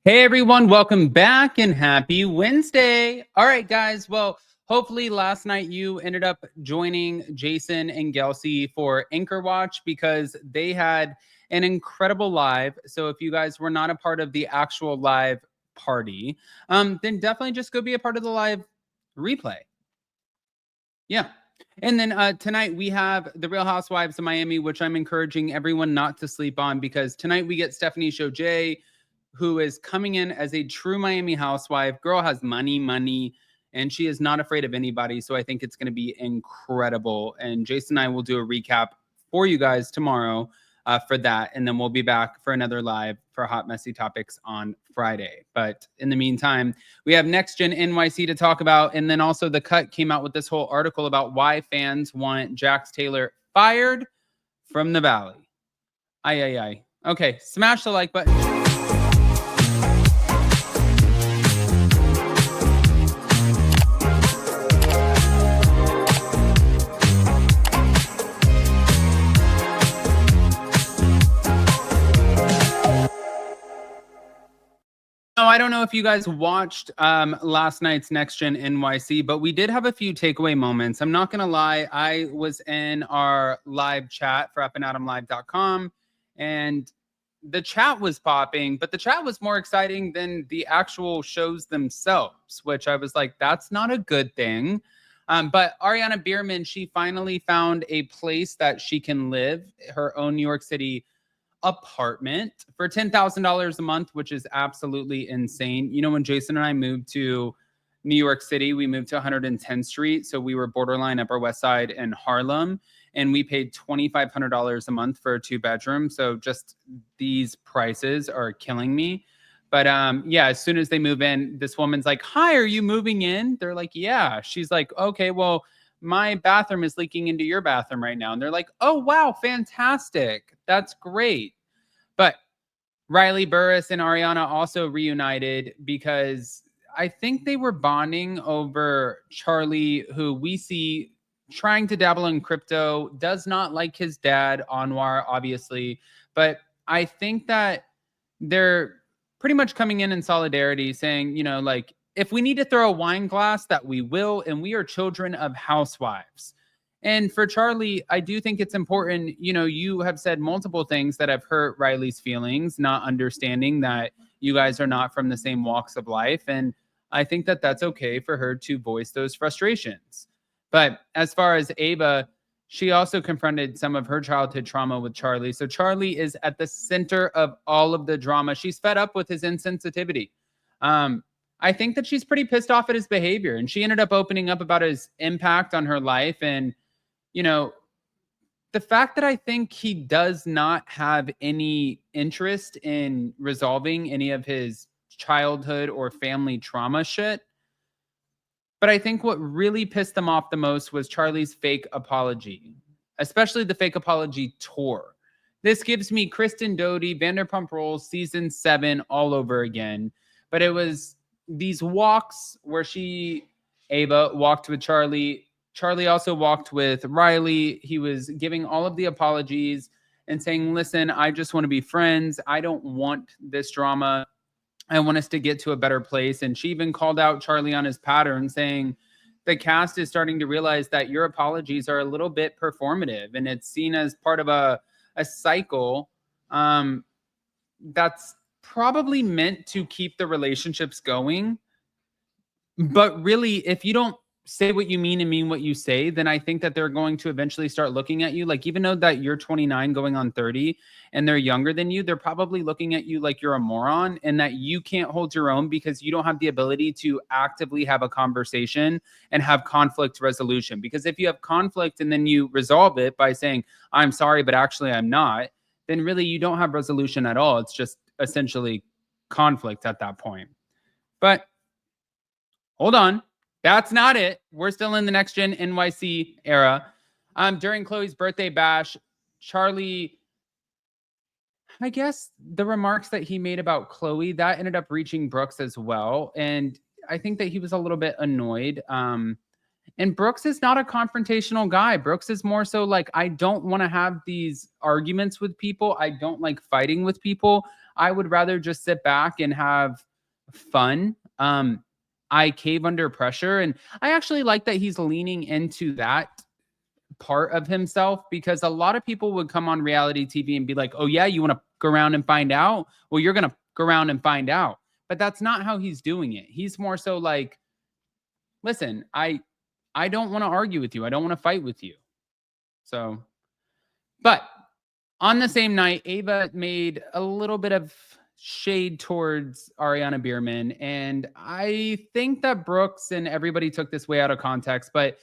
Hey everyone, welcome back and happy Wednesday. All right, guys. Well, hopefully last night you ended up joining Jason and Gelsey for Anchor Watch because they had an incredible live. So if you guys were not a part of the actual live party, then definitely just go be a part of the live replay. Yeah. And then tonight we have the Real Housewives of Miami, which I'm encouraging everyone not to sleep on because tonight we get Stephanie Shojay, who is coming in as a true Miami housewife. Girl has money, and she is not afraid of anybody. So I think it's going to be incredible. And Jason and I will do a recap for you guys tomorrow for that. And then we'll be back for another live for Hot Messy Topics on Friday. But in the meantime, we have Next Gen NYC to talk about. And then also The Cut came out with this whole article about why fans want Jax Taylor fired from the Valley. Aye. Okay, smash the like button. I don't know if you guys watched last night's Next Gen NYC, but we did have a few takeaway moments. I'm not going to lie. I was in our live chat for upandadamlive.com, and the chat was popping, but the chat was more exciting than the actual shows themselves, which I was like, that's not a good thing. But Ariana Biermann, she finally found a place that she can live, her own New York City apartment for $10,000 a month, which is absolutely insane. You know, when Jason and I moved to New York City, we moved to 110th Street. So we were borderline Upper West Side in Harlem, and we paid $2,500 a month for a 2-bedroom. So just these prices are killing me. But yeah, as soon as they move in, this woman's like, "Hi, are you moving in?" They're like, "Yeah." She's like, "Okay, well, my bathroom is leaking into your bathroom right now." And they're like, "Oh, wow, fantastic. That's great." But Riley Burris and Ariana also reunited because I think they were bonding over Charlie, who we see trying to dabble in crypto, does not like his dad, Anwar, obviously. But I think that they're pretty much coming in solidarity, saying, you know, like, if we need to throw a wine glass, that we will, and we are children of housewives. And for Charlie, I do think it's important. You know, you have said multiple things that have hurt Riley's feelings, not understanding that you guys are not from the same walks of life. And I think that that's okay for her to voice those frustrations. But as far as Ava, she also confronted some of her childhood trauma with Charlie. So Charlie is at the center of all of the drama. She's fed up with his insensitivity. I think that she's pretty pissed off at his behavior, and she ended up opening up about his impact on her life. And, you know, the fact that I think he does not have any interest in resolving any of his childhood or family trauma shit. But I think what really pissed them off the most was Charlie's fake apology, especially the fake apology tour. This gives me Kristen Doty, Vanderpump Rules season 7 all over again. But it was these walks where Ava walked with Charlie. Charlie also walked with Riley. He was giving all of the apologies and saying, "Listen, I just want to be friends. I don't want this drama. I want us to get to a better place." And she even called out Charlie on his pattern, saying the cast is starting to realize that your apologies are a little bit performative, and it's seen as part of a cycle that's probably meant to keep the relationships going. But really, if you don't say what you mean and mean what you say, then I think that they're going to eventually start looking at you like, even though that you're 29 going on 30 and they're younger than you, they're probably looking at you like you're a moron and that you can't hold your own because you don't have the ability to actively have a conversation and have conflict resolution. Because if you have conflict and then you resolve it by saying, "I'm sorry, but actually I'm not," then really you don't have resolution at all. It's just essentially conflict at that point. But hold on. That's not it. We're still in the Next Gen NYC era. During Chloe's birthday bash, Charlie, I guess the remarks that he made about Chloe, that ended up reaching Brooks as well. And I think that he was a little bit annoyed. And Brooks is not a confrontational guy. Brooks is more so like, I don't want to have these arguments with people. I don't like fighting with people. I would rather just sit back and have fun. I cave under pressure. And I actually like that he's leaning into that part of himself, because a lot of people would come on reality TV and be like, oh, yeah, you want to go around and find out? Well, you're going to go around and find out. But that's not how he's doing it. He's more so like, listen, I don't want to argue with you. I don't want to fight with you. So, but on the same night, Ava made a little bit of shade towards Ariana Biermann. And I think that Brooks and everybody took this way out of context, but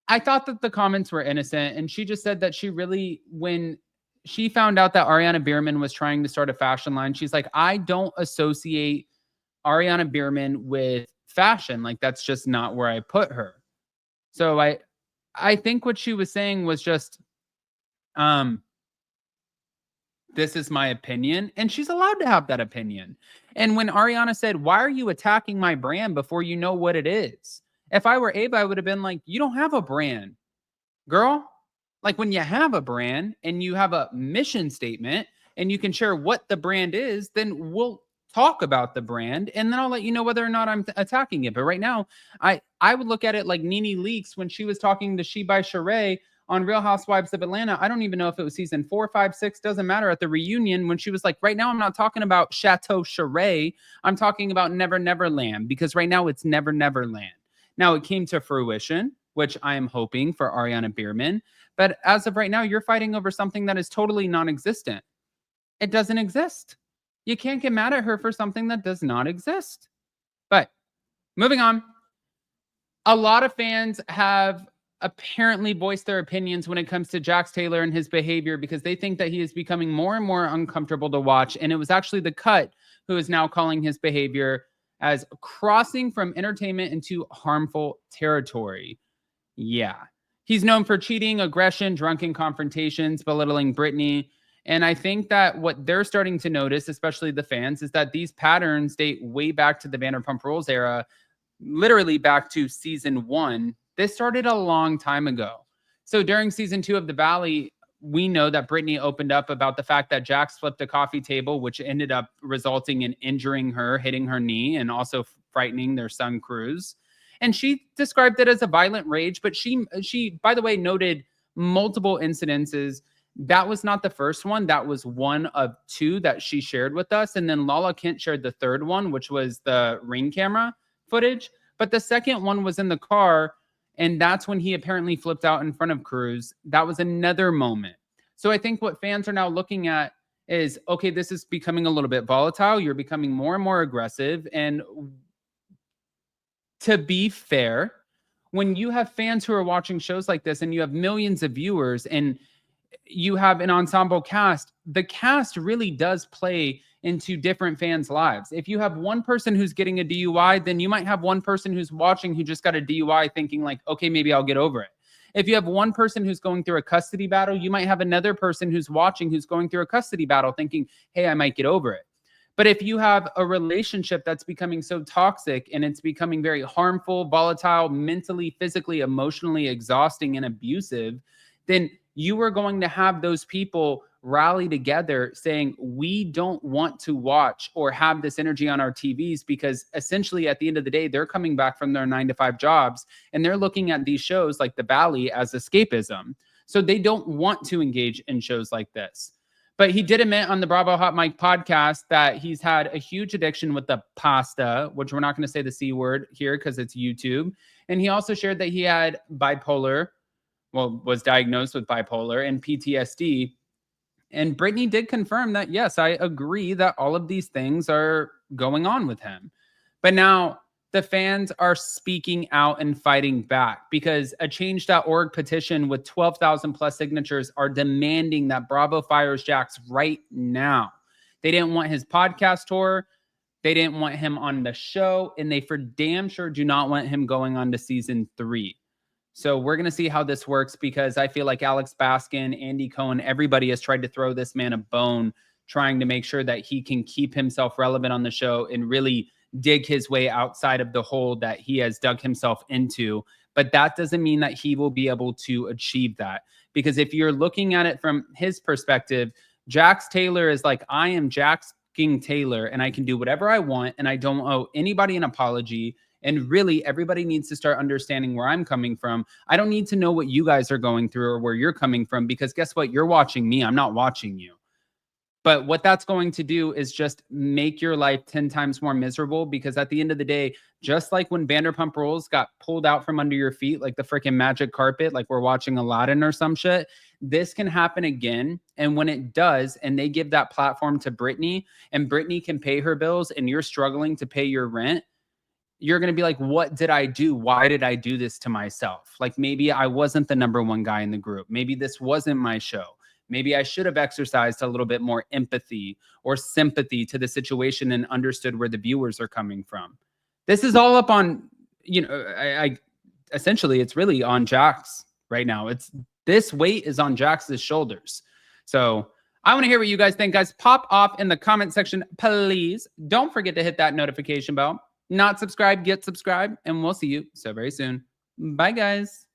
I thought that the comments were innocent. And she just said that she really, when she found out that Ariana Biermann was trying to start a fashion line, she's like, I don't associate Ariana Biermann with fashion. Like, that's just not where I put her. So I think what she was saying was just, this is my opinion, and she's allowed to have that opinion. And when Ariana said, why are you attacking my brand before you know what it is? If I were Ava, I would have been like, you don't have a brand, girl. Like, when you have a brand and you have a mission statement and you can share what the brand is, then we'll talk about the brand, and then I'll let you know whether or not I'm attacking it. But right now, I would look at it like Nene Leakes when she was talking to She by Sheree on Real Housewives of Atlanta. I don't even know if it was season 4, 5, 6, doesn't matter, at the reunion, when she was like, right now I'm not talking about Chateau Sheree, I'm talking about Never Never Land, because right now it's Never Never Land. Now, it came to fruition, which I am hoping for Ariana Biermann, but as of right now, you're fighting over something that is totally non-existent. It doesn't exist. You can't get mad at her for something that does not exist. But moving on, a lot of fans have apparently voiced their opinions when it comes to Jax Taylor and his behavior, because they think that he is becoming more and more uncomfortable to watch. And it was actually The Cut who is now calling his behavior as crossing from entertainment into harmful territory. Yeah. He's known for cheating, aggression, drunken confrontations, belittling Brittany. And I think that what they're starting to notice, especially the fans, is that these patterns date way back to the Vanderpump Rules era, literally back to season 1. This started a long time ago. So during season 2 of The Valley, we know that Brittany opened up about the fact that Jax flipped a coffee table, which ended up resulting in injuring her, hitting her knee, and also frightening their son, Cruz. And she described it as a violent rage, but she, by the way, noted multiple incidences. That was not the first one. That was one of 2 that she shared with us. And then Lala Kent shared the third one, which was the Ring camera footage. But the second one was in the car, and that's when he apparently flipped out in front of Cruz. That was another moment. So I think what fans are now looking at is, okay, this is becoming a little bit volatile. You're becoming more and more aggressive. And to be fair, when you have fans who are watching shows like this and you have millions of viewers and you have an ensemble cast, the cast really does play into different fans' lives. If you have one person who's getting a DUI, then you might have one person who's watching who just got a DUI thinking like, okay, maybe I'll get over it. If you have one person who's going through a custody battle, you might have another person who's watching who's going through a custody battle thinking, hey, I might get over it. But if you have a relationship that's becoming so toxic and it's becoming very harmful, volatile, mentally, physically, emotionally exhausting, and abusive, then you are going to have those people rally together saying, we don't want to watch or have this energy on our TVs, because essentially at the end of the day, they're coming back from their 9-to-5 jobs and they're looking at these shows like The Valley as escapism. So they don't want to engage in shows like this. But he did admit on the Bravo Hot Mic podcast that he's had a huge addiction with the pasta, which we're not going to say the C word here because it's YouTube. And he also shared that he had was diagnosed with bipolar and PTSD. And Brittany did confirm that, yes, I agree that all of these things are going on with him. But now the fans are speaking out and fighting back, because a change.org petition with 12,000 plus signatures are demanding that Bravo fires Jax right now. They didn't want his podcast tour. They didn't want him on the show. And they for damn sure do not want him going on to season 3. So we're going to see how this works, because I feel like Alex Baskin, Andy Cohen, everybody has tried to throw this man a bone, trying to make sure that he can keep himself relevant on the show and really dig his way outside of the hole that he has dug himself into. But that doesn't mean that he will be able to achieve that. Because if you're looking at it from his perspective, Jax Taylor is like, I am Jax Taylor and I can do whatever I want and I don't owe anybody an apology. And really, everybody needs to start understanding where I'm coming from. I don't need to know what you guys are going through or where you're coming from, because guess what? You're watching me. I'm not watching you. But what that's going to do is just make your life 10 times more miserable, because at the end of the day, just like when Vanderpump Rules got pulled out from under your feet, like the freaking magic carpet, like we're watching Aladdin or some shit, this can happen again. And when it does, and they give that platform to Brittany, and Brittany can pay her bills and you're struggling to pay your rent, you're going to be like, what did I do? Why did I do this to myself? Like, maybe I wasn't the number one guy in the group. Maybe this wasn't my show. Maybe I should have exercised a little bit more empathy or sympathy to the situation and understood where the viewers are coming from. This is all up on, I essentially, it's really on Jax right now. This weight is on Jax's shoulders. So I want to hear what you guys think, guys. Pop off in the comment section, please. Don't forget to hit that notification bell. Not subscribed, get subscribed, and we'll see you so very soon. Bye, guys.